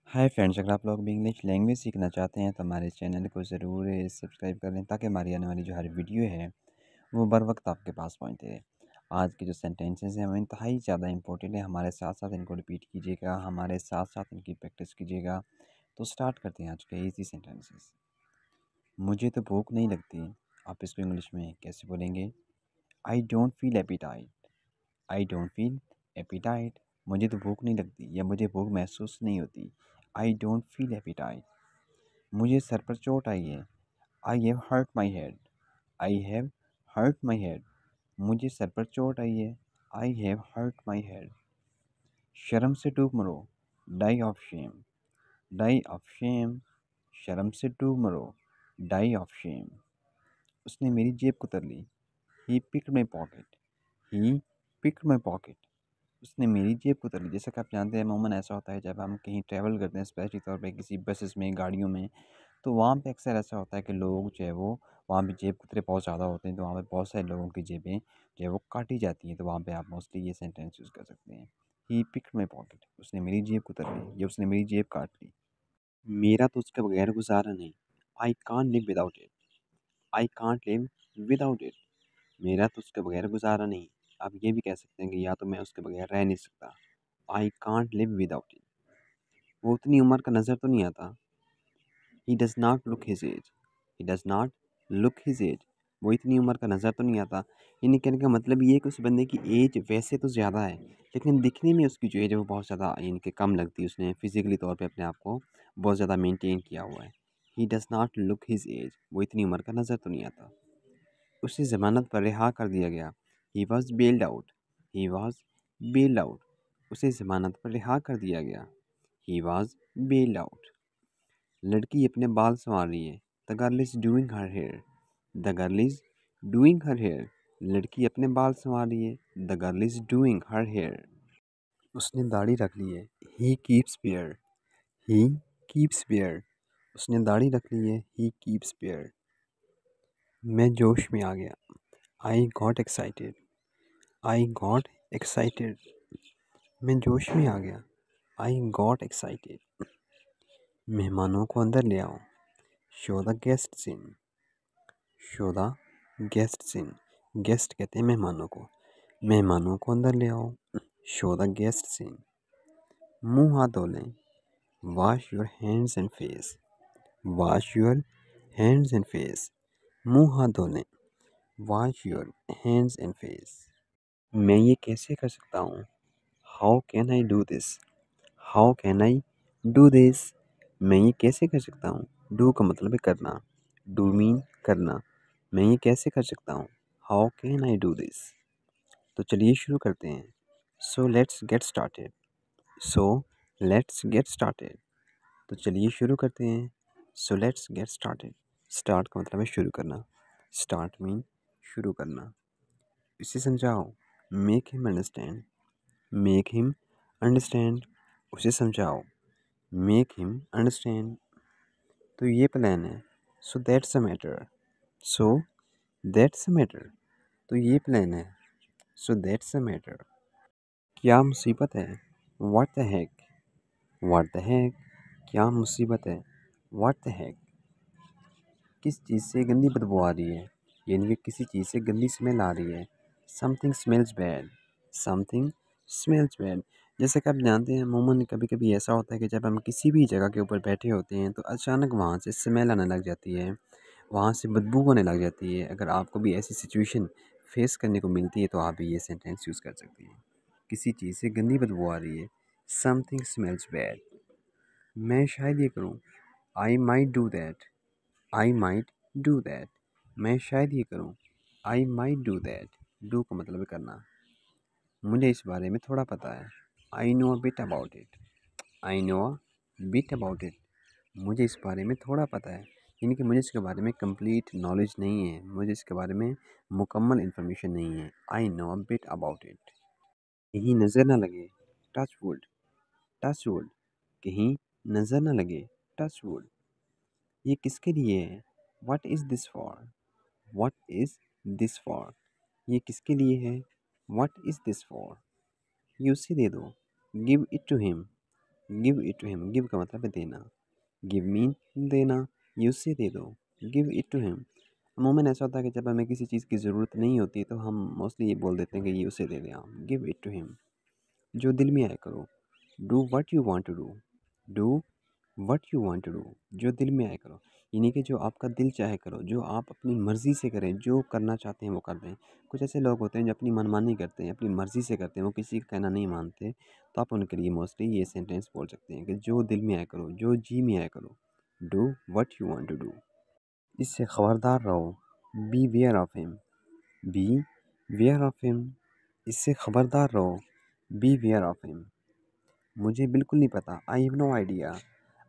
Hi friends, अगर आप लोग भी इंग्लिश लैंग्वेज सीखना चाहते हैं तो हमारे चैनल को ज़रूर सब्सक्राइब कर लें ताकि हमारी आने वाली जो हर वीडियो है वो बर वक्त आपके पास पहुंचते रहे। आज के जो सेंटेंसेस हैं वो इंतहाई ज़्यादा इंपॉर्टेंट है। हमारे साथ साथ इनको रिपीट कीजिएगा, हमारे साथ साथ इनकी प्रैक्टिस कीजिएगा। तो स्टार्ट करते हैं आज के इजी सेंटेंसेस। मुझे तो भूख नहीं लगती। आप इसको इंग्लिश में कैसे बोलेंगे? आई don't feel appetite. I don't feel appetite. मुझे तो भूख नहीं लगती या मुझे भूख महसूस नहीं होती। I don't feel appetite. मुझे सर पर चोट आई है। I have hurt my head. I have hurt my head. मुझे सर पर चोट आई है। I have hurt my head. शर्म से डूब मरो। Die of shame. Die of shame. शर्म से डूब मरो। Die of shame. उसने मेरी जेब कुतर ली। He picked my pocket. He picked my pocket. उसने मेरी जेब कुतर ली। जैसा कि आप जानते हैं, अमूमन ऐसा होता है जब हम कहीं ट्रैवल करते हैं, स्पेशली तौर पे किसी बसेस में, गाड़ियों में, तो वहाँ पे अक्सर ऐसा होता है कि लोग जो है वो वहाँ पे जेब कतरे बहुत ज़्यादा होते हैं, तो वहाँ पे बहुत सारे लोगों की जेबें जो है वो काटी जाती हैं। तो वहाँ पे आप मोस्टली ये सेंटेंस यूज़ कर सकते हैं। ही पिक्ड माई पॉकेट। उसने मेरी जेब कुतर ली या उसने मेरी जेब काट ली। मेरा तो उसके बगैर गुजारा नहीं। I can't live without it. I can't live without it. मेरा तो उसके बगैर गुजारा नहीं। आप ये भी कह सकते हैं कि या तो मैं उसके बगैर रह नहीं सकता। I can't live without it. वो उतनी उम्र का नज़र तो नहीं आता। He does not look his age. He does not look his age. वो इतनी उम्र का नज़र तो नहीं आता। यानी कहने का मतलब ये है कि उस बंदे की एज वैसे तो ज़्यादा है, लेकिन दिखने में उसकी जो एज है वो बहुत ज़्यादा यानी कि कम लगती है। उसने फिजिकली तौर पे अपने आप को बहुत ज़्यादा मेंटेन किया हुआ है। He does not look his age. वो इतनी उम्र का नज़र तो नहीं आता। उसे ज़मानत पर रिहा कर दिया गया। He was bailed out. He was bailed out. उसे ज़मानत पर रिहा कर दिया गया। He was bailed out. लड़की अपने बाल संवार रही है। The girl is doing her hair. The girl is doing her hair. लड़की अपने बाल संवार रही है। The girl is doing her hair. उसने दाढ़ी रख ली है। He keeps beard. He keeps beard. उसने दाढ़ी रख ली है। He keeps beard. मैं जोश में आ गया। I got excited. I got excited. मैं जोश में आ गया। I got excited. मेहमानों को अंदर ले आओ। Show the guests in. Show the guests in. Guest कहते हैं मेहमानों को। मेहमानों को अंदर ले आओ। शो द गेस्ट्स इन। मुंह हाथ धो लें। Wash your hands and face. Wash your hands and face. मुंह हाथ धो लें। Wash your hands and face. मैं ये कैसे कर सकता हूँ? How can I do this? How can I do this? मैं ये कैसे कर सकता हूँ? डू का मतलब है करना। डू मीन करना। मैं ये कैसे कर सकता हूँ? How can I do this? तो चलिए शुरू करते हैं। So let's get started. So let's get started. तो चलिए शुरू करते हैं। So let's get started. Start का मतलब है शुरू करना। स्टार्ट मीन शुरू करना। इसे समझाओ। Make him understand. Make him understand. उसे समझाओ। Make him understand. तो ये प्लान है। So that's a matter. So that's a matter. तो ये प्लान है। So that's a matter. क्या मुसीबत है? What the heck? What the heck? क्या मुसीबत है? What the heck? किस चीज़ से गंदी बदबू आ रही है? यानी कि किसी चीज़ से गंदी स्मेल आ रही है। Something smells bad. Something smells bad. जैसे कि आप जानते हैं, अमूमन कभी कभी ऐसा होता है कि जब हम किसी भी जगह के ऊपर बैठे होते हैं तो अचानक वहाँ से स्मेल आने लग जाती है, वहाँ से बदबू होने लग जाती है। अगर आपको भी ऐसी सिचुएशन फेस करने को मिलती है तो आप भी ये सेंटेंस यूज़ कर सकते हैं। किसी चीज़ से गंदी बदबू आ रही है। Something smells bad. मैं शायद ये करूँ। I might do that. I might do that. मैं शायद ये करूँ। I might do that. Do का मतलब है करना। मुझे इस बारे में थोड़ा पता है। I know a bit about it. I know a bit about it. मुझे इस बारे में थोड़ा पता है। यानी कि मुझे इसके बारे में कंप्लीट नॉलेज नहीं है, मुझे इसके बारे में मुकम्मल इन्फॉर्मेशन नहीं है। I know a bit about it. कहीं नज़र ना लगे। Touch wood. Touch wood. कहीं नज़र ना लगे। Touch wood. ये किसके लिए है? What is this for? What is this for? ये किसके लिए है? What is this for? ये उसे दे दो। Give it to him. Give it to him, give का मतलब है देना, गिव मीन देना, ये उससे दे दो, गिव इट टू हिम। अमूमन ऐसा होता है कि जब हमें किसी चीज़ की ज़रूरत नहीं होती तो हम मोस्टली ये बोल देते हैं कि ये उसे दे दें आप, गिव इट टू हिम। जो दिल में आए करो, do what you want to do, do what you want to do, जो दिल में आए करो, यानी कि जो आपका दिल चाहे करो, जो आप अपनी मर्ज़ी से करें, जो करना चाहते हैं वो कर दें। कुछ ऐसे लोग होते हैं जो अपनी मनमानी करते हैं, अपनी मर्ज़ी से करते हैं, वो किसी का कहना नहीं मानते, तो आप उनके लिए मोस्टली ये सेंटेंस बोल सकते हैं कि जो दिल में आए करो, जो जी में आए करो, do what you want to do. इससे खबरदार रहो, beware of him, beware of him, इससे खबरदार रहो, बी वेयर ऑफ हिम। मुझे बिल्कुल नहीं पता, I have no idea,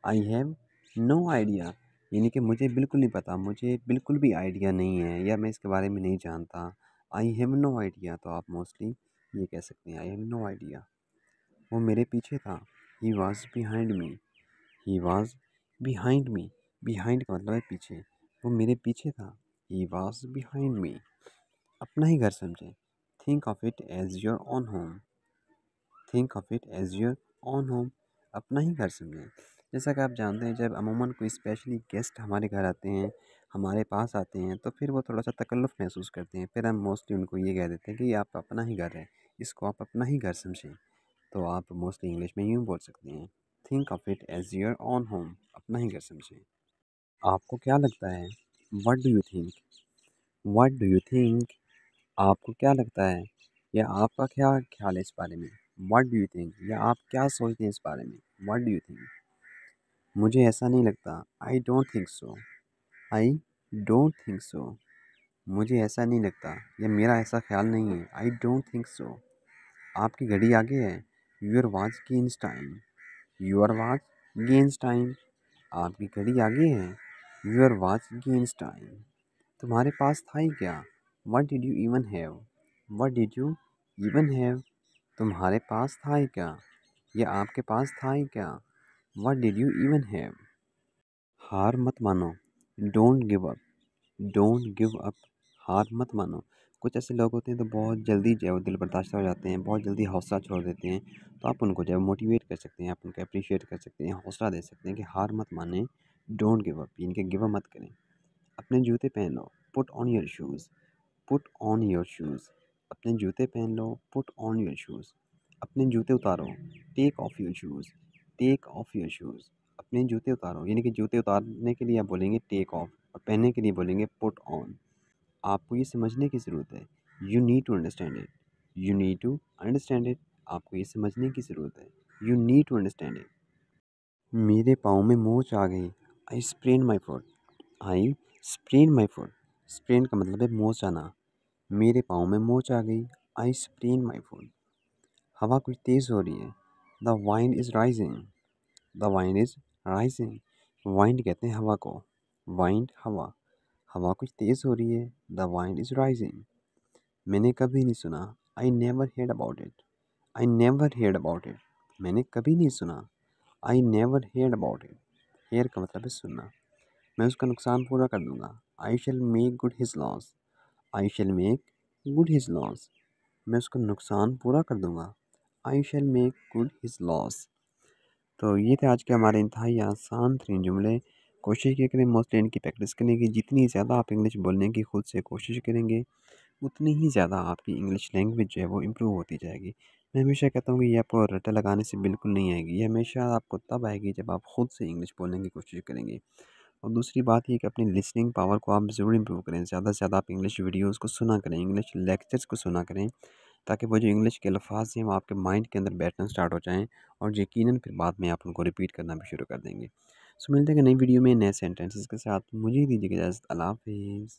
I have no idea, यानी कि मुझे बिल्कुल नहीं पता, मुझे बिल्कुल भी आइडिया नहीं है या मैं इसके बारे में नहीं जानता। आई हैव नो आइडिया तो आप मोस्टली ये कह सकते हैं, आई हैव नो आइडिया। वो मेरे पीछे था, he was behind me, he was behind me, behind का मतलब है पीछे, वो मेरे पीछे था, ही वॉज बिहाइंड मी। अपना ही घर समझें, think of it as your own home, think of it as your own home, अपना ही घर समझें। जैसा कि आप जानते हैं जब अमूमन कोई स्पेशली गेस्ट हमारे घर आते हैं, हमारे पास आते हैं, तो फिर वो थोड़ा सा तकल्लुफ़ महसूस करते हैं, फिर हम मोस्टली उनको ये कह देते हैं कि ये आपका अपना ही घर है, इसको आप अपना ही घर समझें। तो आप मोस्टली इंग्लिश में यूँ बोल सकते हैं, think of it as your own home, अपना ही घर समझें। आपको क्या लगता है, what do you think, what do you think, आपको क्या लगता है या आपका क्या ख्याल है इस बारे में, व्हाट डू यू थिंक, या आप क्या सोचते हैं इस बारे में, व्हाट डू यू थिंक। मुझे ऐसा नहीं लगता, I don't think so, I don't think so, मुझे ऐसा नहीं लगता या मेरा ऐसा ख्याल नहीं है, आई डोंट थिंक सो। आपकी घड़ी आगे है, your watch gains time, your watch gains time, आपकी घड़ी आगे है, योर वॉच गेन्स टाइम। तुम्हारे पास था ही क्या, what did you even have, what did you even have, तुम्हारे पास था ही क्या, या आपके पास था ही क्या, what did you even have. हार मत मानो, don't give up, don't give up, हार मत मानो। कुछ ऐसे लोग होते हैं तो बहुत जल्दी जो है वो दिल बर्दाश्त हो जाते हैं, बहुत जल्दी हौसला छोड़ देते हैं, तो आप उनको जो है मोटिवेट कर सकते हैं, आप उनको अप्रिशिएट कर सकते हैं, हौसला दे सकते हैं कि हार मत माने, डोंट गिव अप, यानी कि गिव अप मत करें। अपने जूते पहन लो, put on your shoes, put on your shoes, अपने जूते पहन लो, पुट ऑन योर शूज़, अपने जूते उतारो, take off your shoes, take off your shoes, अपने जूते उतारो, यानी कि जूते उतारने के लिए आप बोलेंगे टेक ऑफ और पहनने के लिए बोलेंगे पुट ऑन। आपको ये समझने की ज़रूरत है, you need to understand it, you need to understand it, आपको ये समझने की ज़रूरत है, you need to understand it. मेरे पाँव में मोच आ गई, I sprain my foot, I sprain my foot, sprain का मतलब है मोच आना, मेरे पाँव में मोच आ गई, आई स्प्रेन माई फुट। हवा कुछ तेज़ हो रही है, the wind is rising, the wind is rising, wind कहते हैं हवा को, वाइंड हवा, हवा कुछ तेज़ हो रही है, द वाइंड इज़ राइजिंग। मैंने कभी नहीं सुना, I never heard about it, I never heard about it, मैंने कभी नहीं सुना, I never heard about it, hear का मतलब है सुनना। मैं उसका नुकसान पूरा कर दूंगा, I shall make good his loss, I shall make good his loss, मैं उसका नुकसान पूरा कर दूंगा, I shall make good his loss. तो ये थे आज के हमारे इंतहाई आसान तरीन जुमले। कोशिश ये करें मोस्टली इनकी प्रैक्टिस करने की, जितनी ज़्यादा आप इंग्लिश बोलने की खुद से कोशिश करेंगे उतनी ही ज़्यादा आपकी इंग्लिश लैंग्वेज जो है वो इम्प्रूव होती जाएगी। मैं हमेशा कहता हूँ कि ये आपको रट्टा लगाने से बिल्कुल नहीं आएगी, ये हमेशा आपको तब आएगी जब आप खुद से इंग्लिश बोलने की कोशिश करेंगे। और दूसरी बात ये कि अपनी लिसनिंग पावर को आप ज़रूर इम्प्रूव करें, ज़्यादा से ज़्यादा आप इंग्लिश वीडियोज़ को सुना करें, इंग्लिश लेक्चर्स को सुना करें, ताकि वो जो इंग्लिश के अल्फाज हैं वो आपके माइंड के अंदर बैठना स्टार्ट हो जाएँ और यकीनन फिर बाद में आप उनको रिपीट करना भी शुरू कर देंगे। सो मिलते हैं नई वीडियो में नए सेंटेंसेस के साथ, मुझे दीजिए इजाज़त, अल्लाह हाफ़िज़।